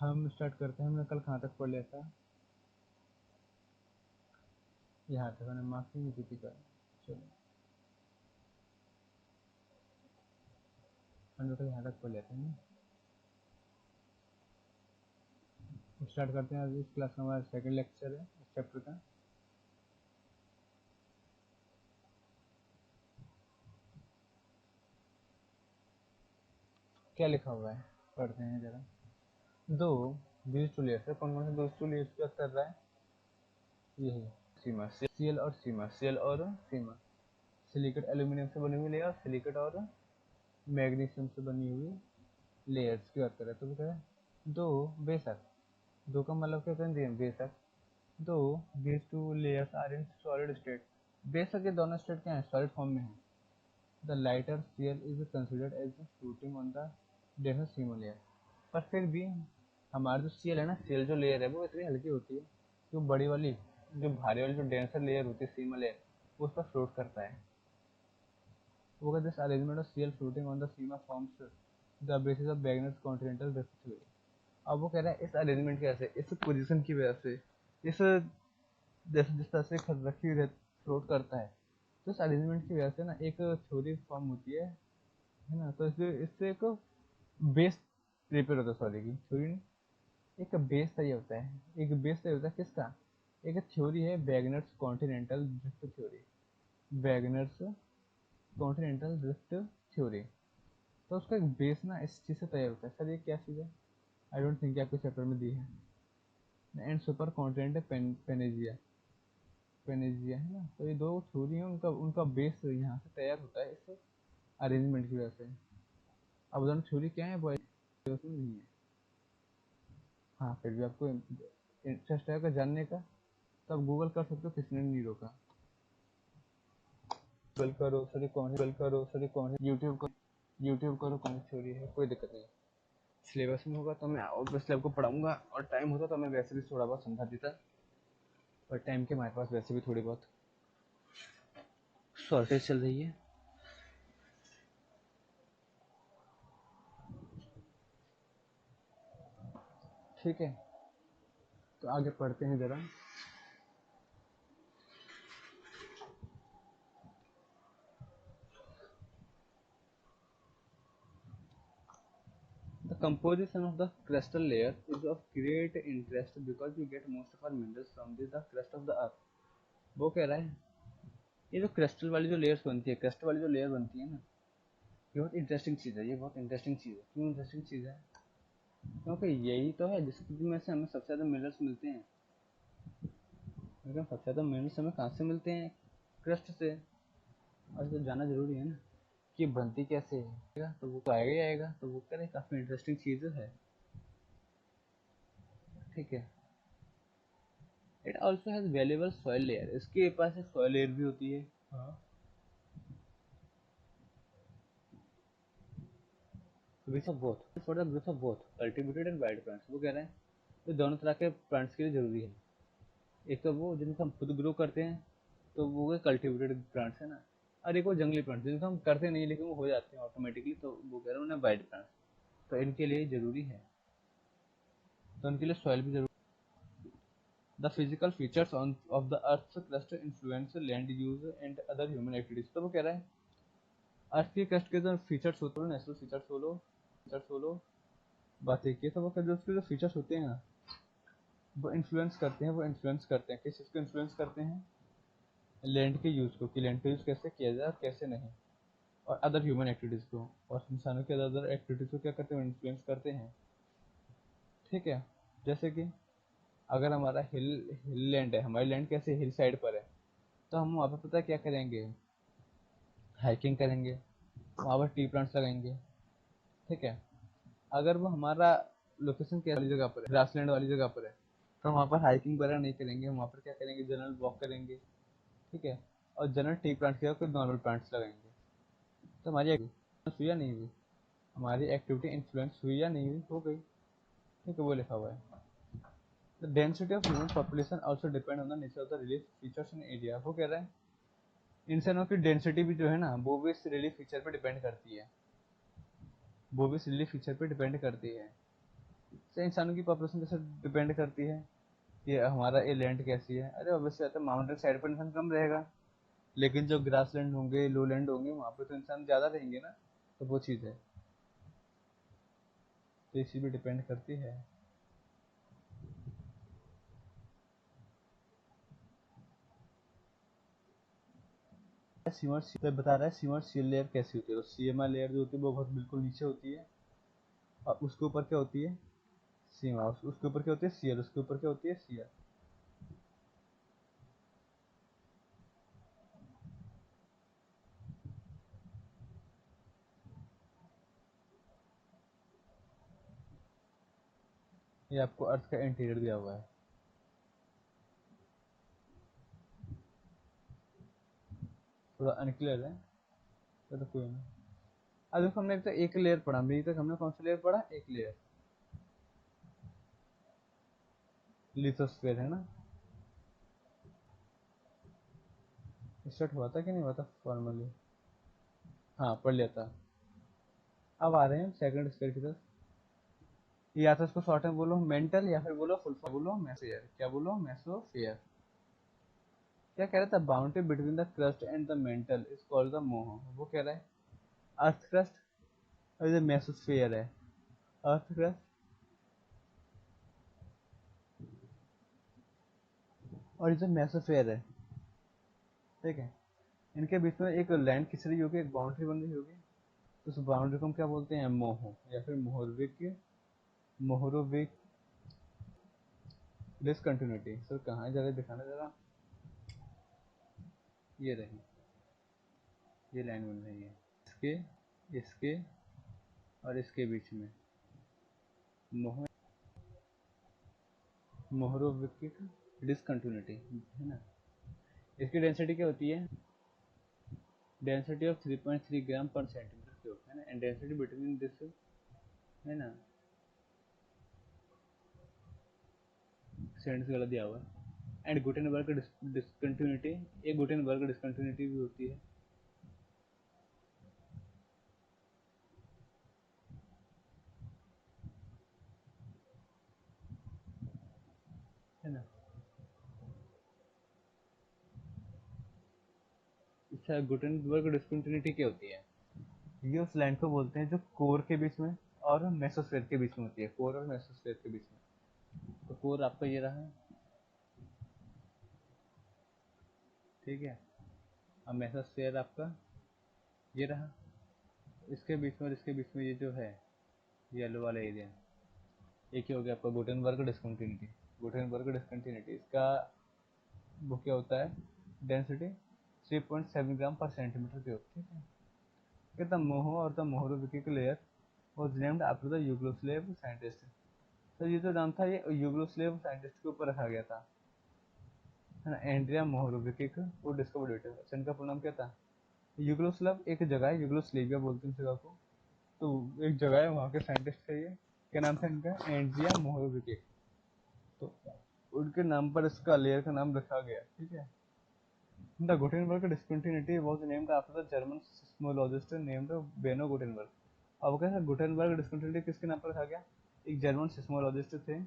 हम स्टार्ट करते हैं। हमने कल कहाँ तक पढ़ लिया था? यहाँ तक मैंने मार्क्स नहीं की थी। चलो हमने कल यहाँ तक पढ़ लिया था ना। स्टार्ट करते हैं। आज इस क्लास का हमारा सेकंड लेक्चर है इस चैप्टर का। क्या लिखा हुआ है पढ़ते हैं जरा। दो बीज टू लेयर्स है। कौन कौन से दो टू लेयर्स की बात कर रहा है? ये है सीमा, सीएल और सीमा, सीएल और सीमा। सिलिकेट एल्यूमिनियम से बनी हुई लेयर, सिलिकेट और मैग्नीशियम से बनी हुई लेयर्स की बात कर रहे हैं। तो क्या है? दो बेशक, दो का मतलब क्या कहते हैं? बेशक दो these two layers are in solid state। बेशक ये दोनों स्टेट क्या है? सॉलिड फॉर्म में है। The lighter sial is considered as floating on the denser sima layer. पर फिर भी हमारा जो सीएल है ना, सीएल जो लेयर है वो इतनी हल्की होती है, जो बड़ी वाली, जो भारी वाली जो डेंसर लेयर होती है सीमा लेयर, वो उस पर फ्लोट करता है। वो कहते हैं arrangement of sial floating on the sima forms the basis of Wegener's continental drift theory. अब वो कह रहा है इस अरेंजमेंट की वजह से, इस पोजीशन की वजह से, इस जैसे जिस तरह से रखी हुई फ्लोट करता है, तो इस अरेंजमेंट की वजह से ना एक थ्योरी फॉर्म होती है ना। तो इसलिए इससे एक बेस प्रिपेयर होता है, सॉरी की थ्योरी नहीं, एक बेस तैयार होता है। एक बेस तैयार होता है किसका? एक थ्योरी है Wagner's continental drift theory. Wagner's continental drift theory. तो उसका एक बेस ना इस चीज़ से तैयार होता है। सर ये क्या चीज़ है? आई डोंट थिंक आपके चैप्टर में दी है। एंड सुपर कॉन्टिनेंट पेनेजिया, पेनेजिया है ना। तो ये दो थ्योरी है, उनका उनका बेस यहाँ से तैयार होता है इस अरेंजमेंट की वजह से। अब दोनों थ्योरी क्या है वो उसमें नहीं है। हाँ फिर भी आपको इंटरेस्ट है जानने का, तब गूगल कर सकते हो, किसने नहीं रोका। गूगल करो सॉरी कौन, गूगल करो सॉरी कौन, यूट्यूब करो, यूट्यूब करो कौन सी थ्योरी है, कोई दिक्कत नहीं। सिलेबस में होगा तो मैं ऑब्वियसली आपको पढ़ाऊंगा, और टाइम होता तो मैं वैसे भी थोड़ा बहुत समझा देता, पर टाइम के हमारे पास वैसे भी थोड़ी बहुत शॉर्टेज चल रही है। ठीक है, तो आगे पढ़ते हैं जरा। The composition of the crustal layer is of great interest because we get most of our minerals from the crust of the earth। वो कह रहा है ये जो क्रिस्टल वाली जो लेयर्स बनती है, क्रिस्टल वाली जो लेयर बनती है ना, ये बहुत इंटरेस्टिंग चीज़ है। ये बहुत इंटरेस्टिंग चीज़ है। क्यों इंटरेस्टिंग चीज़ है? क्योंकि यही तो है जिसकी में से हमें सबसे ज़्यादा मिनरल्स मिलते हैं। लेकिन सबसे ज़्यादा मिनरल्स हमें कहाँ से मिलते हैं? क्रस्ट से। और तो जाना जरूरी है ना कि बनती कैसे है, तो वो तो आएगा ही आएगा। तो वो कह रहे काफ़ी इंटरेस्टिंग चीज़ है। ठीक है। It also has valuable soil layer. इसके पास एक सॉइल लेयर भी होती है। हाँ, growth of both, for the growth of both cultivated and wild plants. वो कह रहे हैं ये दोनों तरह के प्लांट्स के लिए जरूरी है। एक तो वो जिनको हम खुद ग्रो करते हैं, तो वो कल्टीवेटेड प्लांट्स है ना, और एक वो जंगली प्लांट्स जिनको हम करते नहीं लेकिन वो हो जाते हैं ऑटोमेटिकली, तो वो कह रहे हैं उन्हें वाइल्ड प्लांट्स। तो इनके लिए जरूरी है, तो उनके लिए सॉइल भी जरूरी। The physical features of the earth crust influence land use and other human activities. तो वो कह रहा है अर्थ के क्रस्ट के जो फीचर्स होते हैं, नेचुरल फीचर्स बोलो बात एक ही है। तो वो कहते हैं उसके जो फीचर्स होते हैं ना, वो इन्फ्लुएंस करते हैं। वो इन्फ्लुएंस करते हैं किस चीज़ को? इन्फ्लुएंस करते हैं लैंड के यूज़ को, कि लैंड का यूज़ कैसे किया जाए और कैसे नहीं, और अदर ह्यूमन एक्टिविटीज़ को, और इंसानों के अदर एक्टिविटीज़ को क्या करते हैं? इन्फ्लुएंस करते हैं। ठीक है। जैसे कि अगर हमारा हिल लैंड है, हमारी लैंड कैसे हिल साइड पर है, तो हम वहाँ पर पता है क्या करेंगे? हाइकिंग करेंगे, वहाँ पर टी प्लांट्स लगाएंगे। ठीक है। अगर वो हमारा लोकेशन क्या वाली जगह पर है, ग्रासलैंड वाली जगह पर है, तो वहाँ पर हाइकिंग वगैरह नहीं करेंगे। वहाँ पर क्या करेंगे? जनरल वॉक करेंगे। ठीक है। और जनरल टी प्लांट की जगह कोई नॉर्मल प्लांट्स लगाएंगे। तो हमारी एक्टिविटी हुई या नहीं हुई? हमारी एक्टिविटी इन्फ्लुएंस हुई या नहीं हुई? हो गई। ठीक है, वो लिखा हुआ है। The density of human population also depend on the nature of the relief features in area. वो कह रहा है इंसानों की डेंसिटी भी जो है ना, वो भी इस फीचर पे डिपेंड करती है। वो भी इस फीचर पे डिपेंड करती है। तो इंसानों की पॉपुलेशन कैसे डिपेंड करती है कि हमारा ये लैंड कैसी है। अरे ऑब्वियसली आता है माउंटेन साइड पर इंसान कम रहेगा, लेकिन जो ग्रास लैंड होंगे, लो लैंड होंगे, वहाँ पे तो इंसान ज़्यादा रहेंगे ना। तो वो चीज़ है, तो इसी पे डिपेंड करती है। सीमर तो बता रहा है सीमर सील लेयर कैसी होती है। तो सीएमआर लेयर जो होती है वो बहुत बिल्कुल नीचे होती है, और उसके ऊपर क्या होती है, सीमा। उसके ऊपर क्या होती है, सीएल। उसके ऊपर क्या होती है, सीएल। ये आपको अर्थ का इंटीरियर दिया हुआ है। थोड़ा अनक्लियर है, तो कोई नहीं। अब देखो हमने तो एक लेयर पढ़ा, अभी तक हमने कौन सा लेयर पढ़ा, एक लेयर लिथोस्फीयर है ना। स्टार्ट हुआ था कि नहीं हुआ था फॉर्मली? हाँ पढ़ लिया था। अब आ रहे हैं सेकंड स्क्वायर की तरफ। या तो इसको शॉर्ट में बोलो मेंटल, या फिर बोलो फुल फॉर्म बोलो मेसोफियर। क्या बोलो, मेसोफियर। क्या कह रहा था, boundary between the crust and the mental is called the मोह। वो कह रहा है अर्थ क्रस्ट और ये मेसोस्फीयर है। अर्थ क्रस्ट और ये जो मेसोस्फीयर है, ठीक है, इनके बीच में एक लैंड खिंच रही होगी, एक बाउंड्री बन रही होगी। तो उस बाउंड्री को हम क्या बोलते हैं, मोह, या फिर मोहरविक, मोहरोविक डिसकंटिन्यूटी। सर कहाँ है, जरा दिखाना जरा। ये रही, ये लाइन बन रही है इसके, इसके और इसके बीच में मोह, मोहरोविक डिसकंटिन्यूटी है ना। इसकी डेंसिटी क्या होती है, डेंसिटी ऑफ 3.3 ग्राम पर सेंटीमीटर क्यूब है ना। एंड डेंसिटी बिटवीन दिस है ना, सेंटीमीटर गलत दिया हुआ है। एंड गुटेनबर्ग डिसकंटिन्यूटी, एक गुटेनबर्ग डिसकंटिन्यूटी भी होती है ना। अच्छा, गुटेनबर्ग डिसकंटिन्यूटी क्या होती है, ये उस लाइन को बोलते हैं जो कोर के बीच में और मेसोस्फेयर के बीच में होती है, कोर और मेसोस्फेयर के बीच में। तो कोर आपका ये रहा, ठीक है, और मेसोस्फेयर आपका ये रहा। इसके बीच में और इसके बीच में ये जो है येलो वाला एरिया, ये क्या हो गया आपका गुटेनबर्ग डिसकंटिन्यूटी। गुटेनबर्ग डिसकंटिन्यूटी इसका वो क्या होता है, डेंसिटी 3.7 ग्राम पर सेंटीमीटर क्यूब, ठीक है। द मोहो और the Mohorovicic layer was named after the Yugoslav scientist. तो ये जो नाम था ये यूगोस्लेव साइंटिस्ट के ऊपर रखा गया था, है ना। एंड्रिया मोहरोविकिक वो डिस्कवर्ड हुए थे। इनका पूरा नाम क्या था, यूगोस्लाव एक जगह है, यूगोस्लेविया बोलते हैं इस जगह को। तो एक जगह है, वहाँ के साइंटिस्ट थे ये, क्या नाम था इनका, एंड्रिया मोहरोविकिक। तो उनके नाम पर इसका लेयर का नाम रखा गया, ठीक है। The Gutenberg discontinuity was named after the German seismologist named Benno Gutenberg। अब क्या है, गुटेनबर्ग डिस्कंटिन्यूटी किसके नाम पर रखा गया, एक जर्मन सिस्मोलॉजिस्ट थे,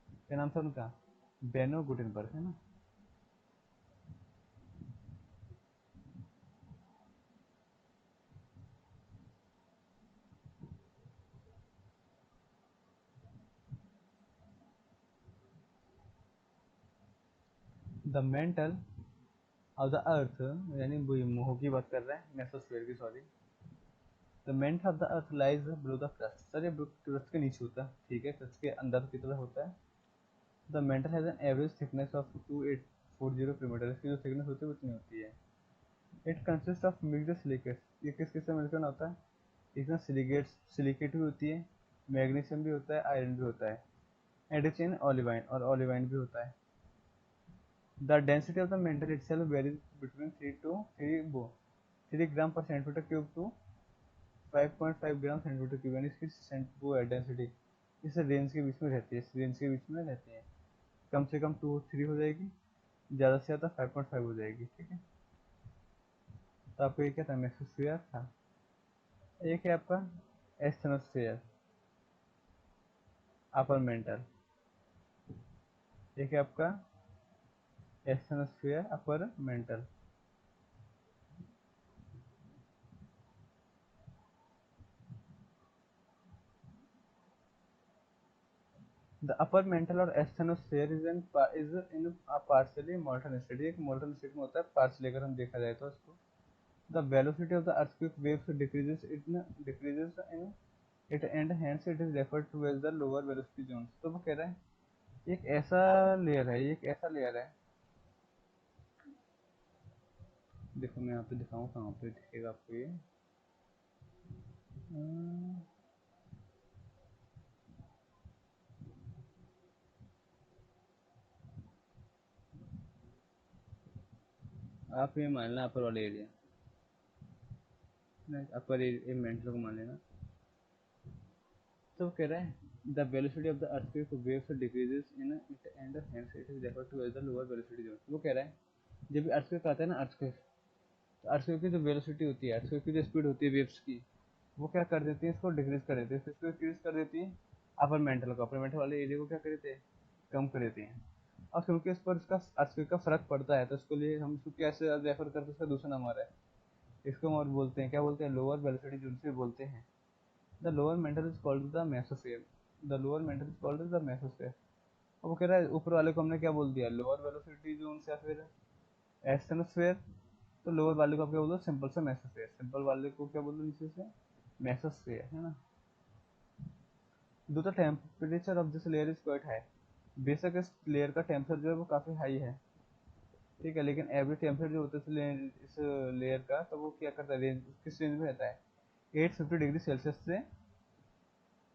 क्या नाम था उनका, बेनो गुटेनबर्ग, है ना। द मेंटल ऑफ द अर्थ, यानी मोह की बात कर रहे हैं, मेसोस्फीयर की, sorry. The mental of the earth lies below the crust. Sir ये क्रस्ट के नीचे होता है, ठीक है, क्रस्ट के अंदर की तरफ होता है। The mental has an average thickness of 2840 kilometre. इसकी जो थिकनेस होती है वो इतनी होती है। It consist of mixed silicates. ये किस किस से मिलकर होता है, इसमें सिलिकेट्स, सिलिकेट भी होती है, मैग्नीशियम भी होता है, आयरन भी होता है, एडिचिन ऑलिवाइन, और ऑलिवाइन भी होता है। The density of the mental itself varies between 3 ग्राम पर centimetre cube two 5.5 gram centimetre cube, यानी इसकी वो है डेंसिटी इस रेंज के बीच में रहती है, इस रेंज के बीच में रहती है। कम से कम 2-3 हो जाएगी, ज़्यादा से ज़्यादा 5.5 हो जाएगी, ठीक है। तो आपको ये क्या था, मेसोस्फीयर था। एक है आपका एस्थेनोस्फीयर, अपर मेंटल, एक है आपका asthenosphere, upper mantle. The upper mantle और asthenosphere is in a partially molten state, एक मोल्टन स्टेट में होता है पार्शियली, अगर हम देखा जाए तो इसको। The velocity of the earthquake waves decreases in it and hence it is referred to as the lower velocity zone. तो वो कह रहा है एक ऐसा लेयर है, एक ऐसा लेयर है, देखो मैं यहाँ पे दिखाऊँ कहाँ पे दिखेगा आपको ये। आप ये मान लेना अपर वाले एरिया, नहीं अपर मेंटल को मान लेना। तो कह रहा है the velocity of the earthquake waves decreases in it and hence it is referred to as the lower velocity zone. वो कह रहा है जब भी अर्थक्वेक आता है ना, अर्थक्वेक, तो अर्थक्वेक की जो वेलोसिटी होती है, अर्थक्वेक की जो स्पीड होती है वेव्स की, वो क्या कर देती है, इसको डिक्रीज कर देती है, इसको डिक्रीज कर देती है अपर मेंटल को, अपर मेंटल वाले एरिया को क्या कर देते हैं, कम कर देती हैं। और क्योंकि इस पर इसका अर्थक्वेक का फर्क पड़ता है, तो इसके लिए हम इसको कैसे रेफर करते हैं, इसका दूसरा नाम आ रहा है, इसको हम और बोलते हैं, क्या बोलते हैं, लोअर वेलोसिटी जोन से बोलते हैं। The lower mental is called the mesosphere, the lower mental is called the mesosphere. अब वो कह रहा है ऊपर वाले को हमने क्या बोल दिया, लोअर वेलोसिटी जोन से या फिर एस्थेनोस्फीयर, तो लोअर वाले को आप क्या बोल दो, सिंपल से मेसोस्फीयर, सिंपल वाले को क्या बोल दो नीचे से, मेसोस्फीयर, है ना। दो the temperature of this layer is quite high, बेशक इस लेयर का टेम्परेचर जो है वो काफ़ी हाई है, ठीक है, लेकिन एवरेज टेम्परेचर जो होता है इस लेयर का, तो वो क्या करता है, रेंज किस रेंज में रहता है, 850 डिग्री सेल्सियस से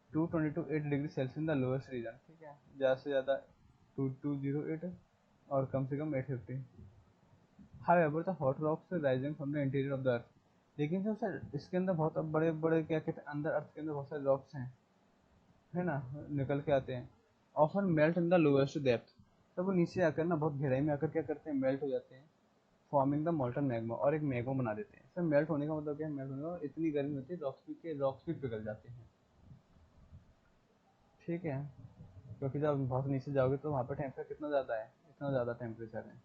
228 degree Celsius in the lowest region, ठीक है, ज़्यादा से ज़्यादा 2208 और कम से कम 850। However the hot rocks rising from the interior of the earth, लेकिन जो सर इसके अंदर बहुत बड़े बड़े क्या कहते हैं, अंदर अर्थ के अंदर बहुत सारे रॉक्स हैं, है ना, निकल के आते हैं, often melt in the lowest depth, तब वो नीचे आकर ना बहुत गहराई में आकर क्या करते हैं, मेल्ट हो जाते हैं, फॉर्मिंग द मोल्टन मैग्मा, और एक मैग्मा बना देते हैं। सर मेल्ट होने का मतलब क्या है, मेल्ट होने का इतनी गर्मी होती है रॉक्स भी पिघल जाते हैं, ठीक है, क्योंकि जब बहुत नीचे जाओगे तो वहाँ पर टेम्परेचर कितना ज़्यादा है, इतना ज़्यादा टेम्परेचर है।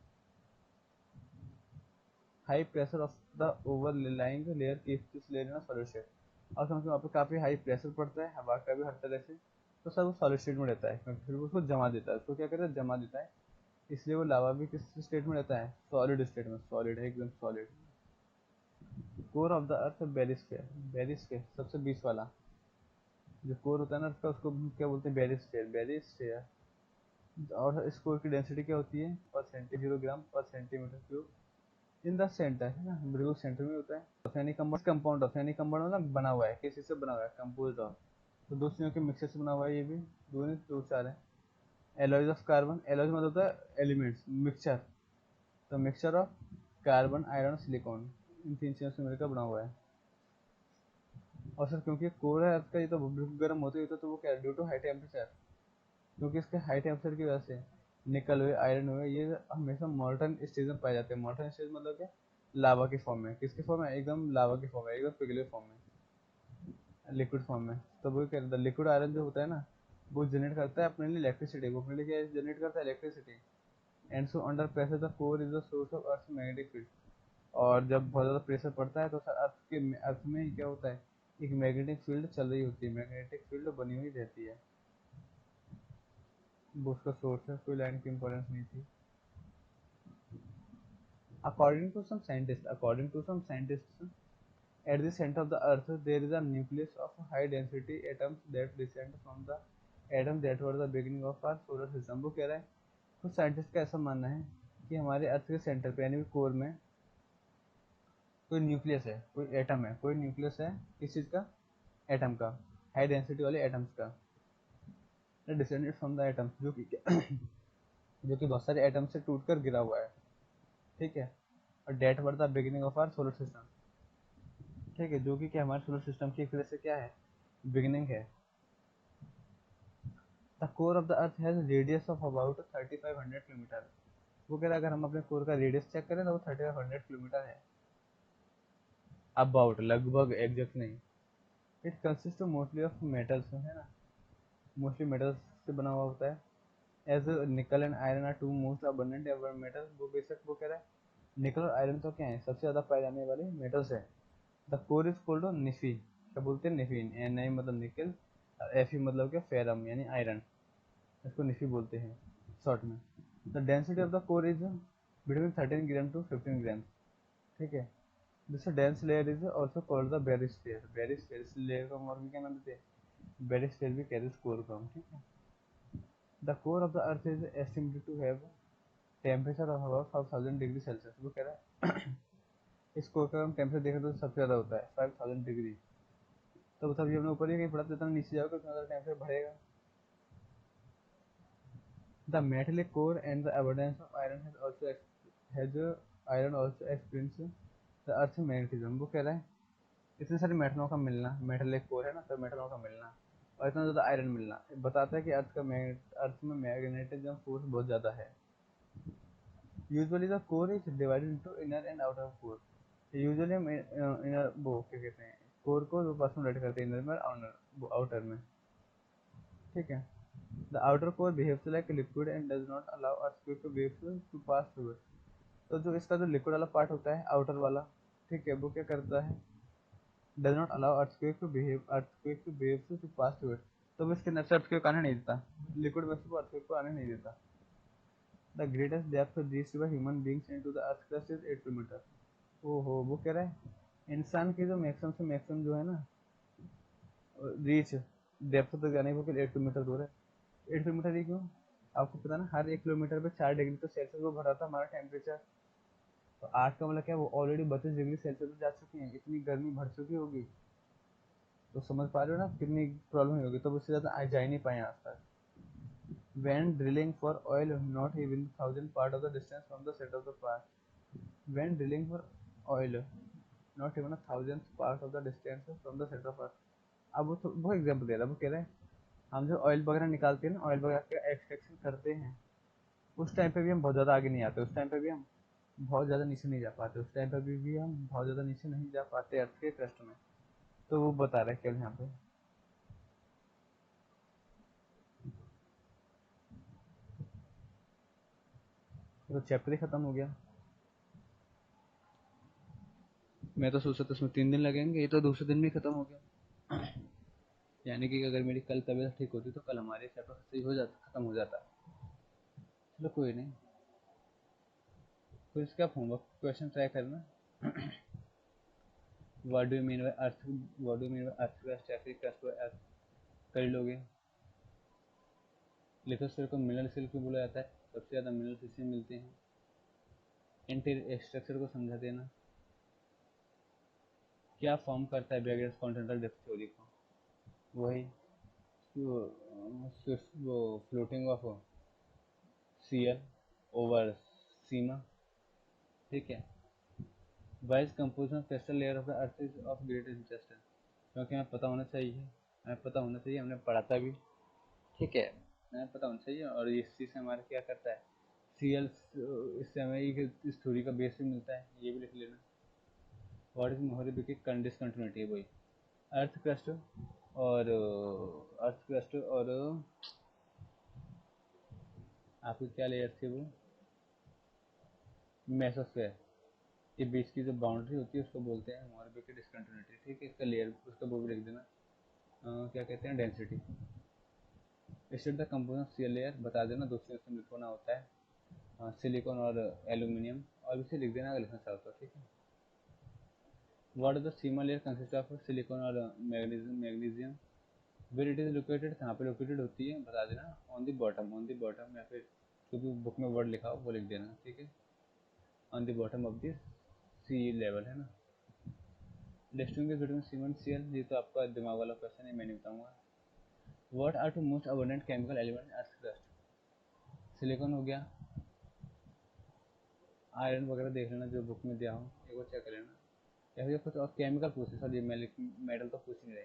High pressure of the overlying layer keeps this layer in a solid state, और समझो वहाँ पे काफ़ी हाई प्रेशर पड़ता है, हवा का भी हर तरह से, तो सब वो सॉलिड स्टेट में रहता है, क्योंकि फिर वो उसको जमा देता है, उसको क्या करता है, जमा देता है, इसलिए वो लावा भी किस स्टेट में रहता है, सॉलिड स्टेट में, सॉलिड है एकदम solid. Core of the earth barysphere, barysphere सबसे बीच वाला जो कोर होता है ना उसका, उसको क्या बोलते हैं, बेरिस्फेयर, बेरिस्फेयर। और इस कोर की डेंसिटी क्या होती है, पर सेंटीग्राम पर centimetre cube in the centre, है ना, बिल्कुल सेंटर में होता है। ऑर्गेनिक कंपाउंड, ऑर्गेनिक कंपाउंड मतलब बना हुआ है, किस चीज़ से बना हुआ है, कंपोज ऑफ, तो दो चीज़ों के मिक्सर से बना हुआ है, ये भी दो नहीं दो चार है। एलॉयज ऑफ कार्बन, एलॉयज मतलब होता है एलिमेंट्स, मिक्सचर, तो mixture of carbon iron silicon, इन तीन चीज़ों से मिलकर बना हुआ है। और सर क्योंकि कोर है अर्थ का, ये तो बिल्कुल गर्म होते ही तो वो क्या है, ड्यू टू हाई टेम्परेचर, क्योंकि इसके हाई टेम्परेचर की वजह से निकल हुए, आयरन हुए, ये हमेशा मॉल्टन स्टेज में पाए जाते हैं। मॉल्टन स्टेज मतलब क्या, लावा के फॉर्म में, किसके फॉर्म में, एकदम लावा के फॉर्म में, एकदम पिघले फॉर्म में, लिक्विड फॉर्म में। तो वो क्या रहता है, लिक्विड आयरन जो होता है ना, वो जनरेट करता है अपने लिए इलेक्ट्रिसिटी, वो अपने लिए क्या जनरेट करता है, electricity. And so under pressure the core is the source of earth magnetic field, और जब बहुत ज़्यादा प्रेशर पड़ता है तो अर्थ में ही क्या होता है, एक मैग्नेटिक फील्ड चल रही होती है, मैग्नेटिक फील्ड बनी हुई रहती है, वो उसका सोर्स है, कोई लाइन की इंपॉर्टेंस नहीं थी। According to some scientists, at the center of the Earth there is a nucleus of high-density atoms that descend from the atoms that were the beginning of our solar system। वो कह रहा है कुछ scientist का ऐसा मानना है कि हमारे अर्थ के सेंटर पे यानी कोर में कोई न्यूक्लियस है, कोई एटम है, कोई न्यूक्लियस है, किस चीज़ का, एटम का, हाई डेंसिटी वाले एटम्स का, डिसेंडेड फ्रॉम द एटम, जो कि जो कि बहुत सारे एटम से टूट कर गिरा हुआ है, ठीक है, और that were the beginning of our solar system, ठीक है, जो कि क्या हमारे सोलर सिस्टम की एक तरह से क्या है, बिगिनिंग है। The core of the earth has radius of about 3500 kilometre, वो कह रहा है अगर हम अपने कोर का रेडियस चेक करें तो वो 3500 किलोमीटर है, अबाउट, लगभग, एग्जैक्ट नहीं। It consist mostly of metals, है ना, मोस्टली मेटल्स से बना हुआ होता है। As nickel and iron are two most abundant metal, वो बेशक वो कह रहा है निकल और आयरन तो क्या है सबसे ज़्यादा पाए जाने वाले मेटल्स है। द कोर इज कोल्ड निफी, क्या बोलते हैं निफी, एन आई मतलब निकल, एफ ई मतलब क्या फेरम यानी आयरन, इसको निफी बोलते हैं शॉर्ट में। The density of the core is between 13 gram to 15 gram, ठीक है। This dense layer is also called the barysphere, barysphere इस लेयर को हम और भी क्या नाम देते हैं, बेरिस्फीयर भी कहते हैं इस कोर को हम, ठीक है। The core of the earth is estimated to have temperature of about 5000 degree Celsius, वो कह रहा है इस कोर का हम टेम्परेचर देखें तो सबसे ज़्यादा होता है 5000 डिग्री। तो मतलब ये हमने ऊपर ही कहीं पढ़ा, जितना नीचे जाओगे उतना ज़्यादा टेम्परेचर बढ़ेगा। The metallic core and the abundance of iron has iron also experience the earth magnetism, वो कह रहा है इतने सारे मेटलों का मिलना, मेटेलिक कोर है ना, तो मेटलों का मिलना और इतना ज़्यादा आयरन मिलना बताता है कि अर्थ में मैग्नेटिज्म फोर्स बहुत ज़्यादा है। Usually the core is divided into inner and outer core, usually हम इनर वो क्या कहते हैं कोर को दो पार्ट में डिवाइड करते हैं, इनर में और आउटर में, ठीक है। The outer core behaves like liquid and does not allow earthquake waves to pass through it, तो जो इसका जो लिक्विड वाला पार्ट होता है आउटर वाला, ठीक है, वो क्या करता है does not allow earthquake waves to pass through it, तो वो इसके अंदर से अर्थक्वेक आने नहीं देता, लिक्विड में से वो अर्थक्वेक को आने नहीं देता। The greatest depth reached by human beings into the earth crust is 8 kilometre, ओहो वो कह रहा है इंसान की जो मैक्सिमम से मैक्सिमम जो है ना रीच डेप्थ तक जाने को 8 किलोमीटर दूर है। 8 किलोमीटर ही क्यों, आपको पता ना हर 1 किलोमीटर पे 4 डिग्री तो सेल्सियस वो बढ़ा था हमारा टेम्परेचर, तो 8 का मतलब क्या वो ऑलरेडी 32 डिग्री सेल्सियस तक जा चुके हैं, इतनी गर्मी बढ़ चुकी होगी, तो समझ पा रहे हो ना कितनी प्रॉब्लम होगी, तो उससे ज़्यादा जा ही नहीं पाए आज तक। When drilling for oil, not even 1000 part of the distance from the center of the part. When drilling for oil, not even a 1000th part of the distance from the center of earth. अब वो example दे रहा है, वो कह रहे हैं हम जो ऑयल वगैरह निकालते हैं ना, ऑयल वगैरह का एक्सट्रैक्शन करते हैं, उस टाइम पे भी हम बहुत ज़्यादा आगे नहीं आते, उस टाइम पे भी हम बहुत ज़्यादा नीचे नहीं जा पाते, उस टाइम पे भी हम बहुत ज़्यादा नीचे नहीं जा पाते अर्थ के क्रस्ट में, तो वो बता रहे हैं केवल यहाँ पे। तो चैप्टर ही खत्म हो गया। मैं तो सोचा था इसमें 3 दिन लगेंगे, ये तो दूसरे दिन में खत्म हो गया। यानी कि अगर मेरी कल तबीयत ठीक होती तो कल हमारे चैप्टर सही हो जाता, खत्म हो जाता। चलो कोई नहीं, फिर इसका होमवर्क क्वेश्चन ट्राई करना। What do you mean by earth, what do you mean by earth crust या फिर क्रस्ट बाय अर्थ कर लोगे। लिथोस्फीयर को मिनरल सिल्क भी बोला जाता है, सबसे ज़्यादा मिनरल्स इसी मिलते हैं। इंटीरियर स्ट्रक्चर को समझा देना, क्या फॉर्म करता है बैकग्राउंड कॉन्टिनेंटल ड्रिफ्ट थ्योरी को, वही वो फ्लोटिंग ऑफ सीएल ओवर सीमा, ठीक है। Wise composition of crystal layer of the earth is of great interest, क्योंकि हमें पता होना चाहिए, हमें पता होना चाहिए, हमने पढ़ा था भी, ठीक है, हमें पता होना चाहिए। और इस चीज़ से हमारा क्या करता है सीएल, इससे हमें इस थ्योरी का बेस भी मिलता है, ये भी लिख लेना। व्हाट इज मोहरिबिक डिसकंटिन्यूटी, वही अर्थ क्रस्ट और आपकी क्या लेयर थी वो मेसोस्फेयर के बीच की जो बाउंड्री होती है उसको बोलते हैं मोहरिबिक डिसकंटिन्यूटी, ठीक है। इसका लेयर उसका वो भी लिख देना, क्या कहते हैं density. State the composition of sial layer बता देना, दूसरे उसमें लिखना होता है सिलिकॉन और एल्यूमिनियम, और इसे लिख देना अगर लिखना चाहो तो, ठीक है। What is the sima layer consist of silicon और magnesium, where it is located, कहाँ पे लोकेटेड होती है बता देना, on the bottom, on the bottom, या फिर जो भी बुक में वर्ड लिखा हो वो लिख देना, ठीक है, on the bottom of the sea level, है ना। Distinguish between sima and sial, ये तो आपका दिमाग वाला क्वेश्चन है, मैं नहीं बताऊंगा। What are two most abundant chemical element in earth crust, silicon हो गया, आयरन वगैरह देख लेना जो बुक में दिया हो, एक बार चेक कर लेना, या फिर कुछ और केमिकल पूछे, सर ये मेटल तो पूछ नहीं रहे,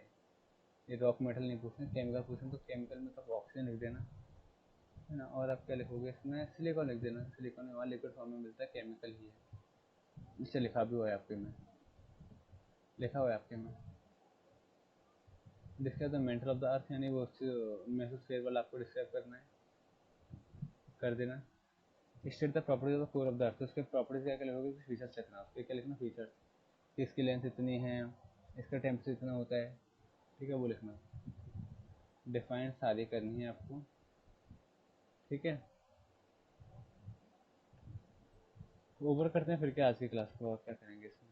ये रॉक मेटल नहीं पूछ रहे, केमिकल पूछ रहे, तो केमिकल में तो ऑक्सीजन लिख देना, है ना। और आप क्या लिखोगे इसमें, सिलिकॉन लिख देना, सिलिकॉन में वहाँ लिक्विड फॉर्म में मिलता है, केमिकल ही है, इससे लिखा भी हुआ है आपके में, लिखा हुआ है आपके में। Describe the mental of the अर्थ, यानी वो मेसोस्फीयर वाला आपको डिस्क्राइब करना है, कर देना। State the properties of the core of the अर्थ, उसके प्रॉपर्टीज क्या क्या लिखोगे, कुछ फीचर्स लिखना, उस पर क्या लिखना, फीचर्स, कि इसकी लेंथ इतनी है, इसका टेम्परेचर इतना होता है, ठीक है, वो लिखना। डिफाइन सारी करनी है आपको, ठीक है। ओवर करते हैं फिर क्या आज की क्लास को, और क्या करेंगे इसमें।